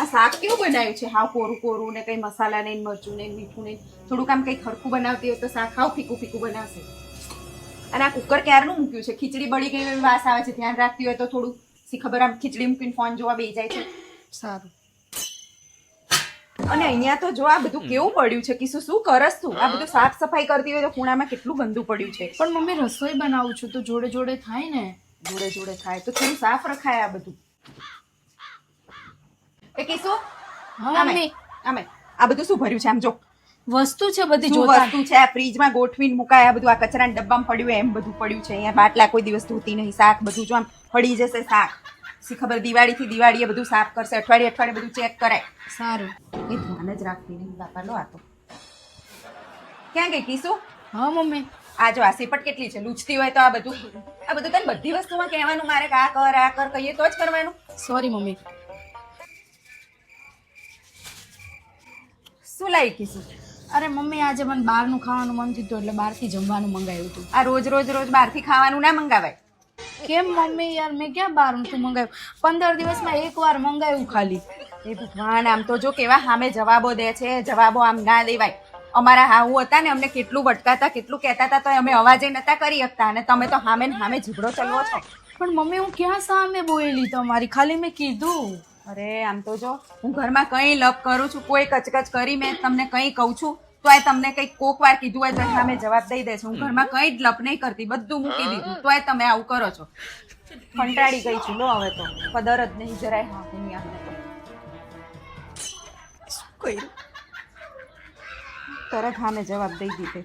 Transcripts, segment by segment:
આ શાક કેવું બનાવ્યું છે? હાવ કોરું કોરું ને કઈ મસાલા નહીં, મરચું નહીં, મીઠું નહીં. થોડુંક આમ કઈ ખરખું બનાવતી હોય તો શાક હાવ ફીકું ફીકું બનાવશે. અને આ કુકર ક્યારનું મૂક્યું છે? ખીચડી બળી ગઈ એવી વાસ આવે છે. ધ્યાન રાખતી હોય તો થોડું સી ખબર આમ ખીચડી મૂકીને ફોન જોવા બેસી જાય છે. સારું. અને અહીંયા તો જો આ બધું કેવું પડ્યું છે કે શું કરસ તું? આ બધું સાફ સફાઈ કરતી હોય તો ખૂણામાં કેટલું ગંદુ પડ્યું છે. પણ મમ્મી રસોઈ બનાવું છું તો જોડે જોડે થાય ને. જોડે જોડે થાય તો થોડું સાફ રખાય આ બધું. એ કીશું હા મમ્મી. આમે આ બધું શું ભર્યું છે? આમ જો વસ્તુ છે બધી શું જોતા. વસ્તુ છે? આ ફ્રીજમાં ગોઠવીને મુકાય. આ બધું આ કચરાના ડબ્બામાં પડ્યું એમ બધું પડ્યું છે. અહીંયા બાટલા કોઈ દિવસ ધોતી નહીં. શાક બધું જો આમ પડી જશે શાક. સી ખબર દિવાળીથી દિવાળીએ બધું સાફ કરશે. અઠવાડિયે બધું ચેક કરાય. સારું. એ ધ્યાન જ રાખતી નહીં બાપા. લો આ તો ક્યાં ગઈ કીશું? હા મમ્મી. આ જો આ સીપટ કેટલી છે? લૂછતી હોય તો આ બધું તને બધી વસ્તુમાં કહેવાનું મારે કે આ કર કહીએ તો જ કરવાનું. Sorry mummy. શું લાવી કીશું? અરે મમ્મી આજે મને બહારનું ખાવાનું મન થયું એટલે બહારથી જમવાનું મંગાવ્યું હતું. આ રોજ બહારથી ખાવાનું ના મંગાવાય. કેમ મમ્મી યાર મેં ક્યાં બહારનું મંગાવ્યું? 15 દિવસમાં એકવાર મંગાવ્યું ખાલી. એ ભગવાન, આમ તો જો કેવા સામે જવાબો દે છે. જવાબો આમ ના દેવાય. અમારા હાઉ હતા ને, અમને કેટલું વટકાતા, કેટલું કહેતા હતા, તો અમે અવાજે નતા કરી શકતા. અને તમે તો સામે ને સામે જીભડો ચલવો છો. પણ મમ્મી હું ક્યાં સામે બોલેલી તમારી? ખાલી મેં કીધું. અરે આમ તો જો હું ઘરમાં કઈ લપ કરું છું, કોઈ કચકચ કરી મેં તમને કઈ કહું છું તો તમને કઈ કોક વાર કીધું હોય તો સામે જવાબ દઈ દે છે. હું ઘરમાં કઈ જ લપ નહીં કરતી, બધું મૂકી દીધું તોય તમે આવું કરો છો. કંટાળી ગઈ છું લો હવે તો. કદર જ નહીં જરાય. હા દુનિયા તરત સામે જવાબ દઈ દીધે.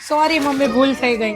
સોરી મમ્મી ભૂલ થઈ ગઈ.